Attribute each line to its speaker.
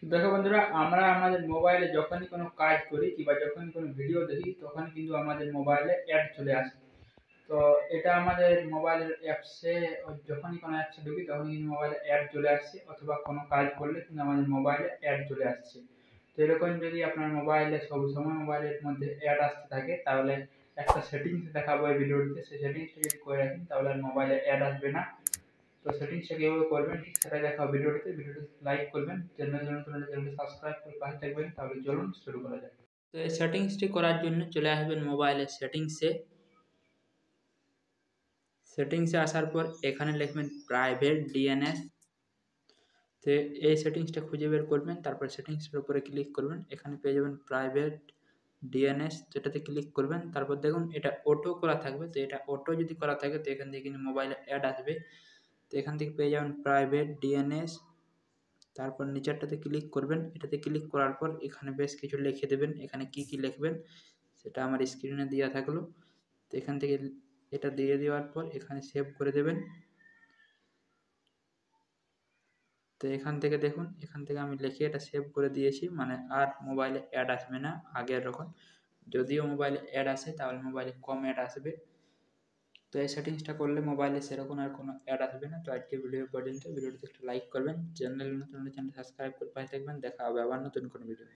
Speaker 1: দেখো বন্ধুরা, আমরা আমাদের মোবাইলে যখনই কোনো কাজ করি কিংবা যখনই কোনো ভিডিও দেখি তখনই কিন্তু আমাদের মোবাইলে অ্যাড চলে আসে। তো এটা আমাদের মোবাইলের অ্যাপসে যখনই কোনো অ্যাপসে ঢুকি তখনই কিন্তু মোবাইলে অ্যাড চলে আসছে, অথবা কোনো কাজ করলে কিন্তু আমাদের মোবাইলে অ্যাড চলে আসছে। তো এরকম যদি আপনার মোবাইলে সবসময় মোবাইলের মধ্যে অ্যাড আসতে থাকে তাহলে একটা সেটিংস দেখাবো এই ভিডিওটিতে, সেই সেটিংসটা যদি করে রাখেন তাহলে আর মোবাইলে অ্যাড আসবে না। তো সেটিংসটা কীভাবে করবেন ঠিক সেটা দেখাবো ভিডিওটি লাইক করবেন, চ্যানেলটি সাবস্ক্রাইব করে পাশে থাকবেন। তাহলে চলুন শুরু করা যাক। তো এই সেটিংসটি করার জন্য চলে আসবেন মোবাইলের সেটিংসে আসার পর এখানে লিখবেন প্রাইভেট ডিএনএস। তো এই সেটিংসটা খুঁজে বের করবেন, তারপর সেটিংসের উপরে ক্লিক করবেন, এখানে পেয়ে যাবেন প্রাইভেট ডিএনএস, যেটাতে ক্লিক করবেন। তারপর দেখুন এটা অটো করা থাকবে, তো এটা অটো যদি করা থাকে তো এখান থেকে কিন্তু মোবাইলে অ্যাড আসবে। তো এখান থেকে পেয়ে যাবেন প্রাইভেট ডিএনএস, তারপর নিচেরটাতে ক্লিক করবেন। এটাতে ক্লিক করার পর এখানে বেশ কিছু লিখে দেবেন, এখানে কি কি লিখবেন সেটা আমার স্ক্রিনে দেওয়া থাকলো। তো এখান থেকে এটা দিয়ে দেওয়ার পর এখানে সেভ করে দেবেন। তো এখান থেকে দেখুন, এখান থেকে আমি লিখে এটা সেভ করে দিয়েছি, মানে আর মোবাইলে অ্যাড আসবে না আগের রকম। যদিও মোবাইলে অ্যাড আসে তাহলে মোবাইলে কম অ্যাড আসবে। তো এই সেটিংসটা করলে মোবাইলে সেরকম আর কোনো অ্যাড আসবে না। তো আজকে ভিডিও পর্যন্ত, ভিডিওটিতে একটা লাইক করবেন, চ্যানেল নতুন হলে চ্যানেল সাবস্ক্রাইব করে পাশে থাকবেন। দেখা হবে আবার নতুন কোনো ভিডিও।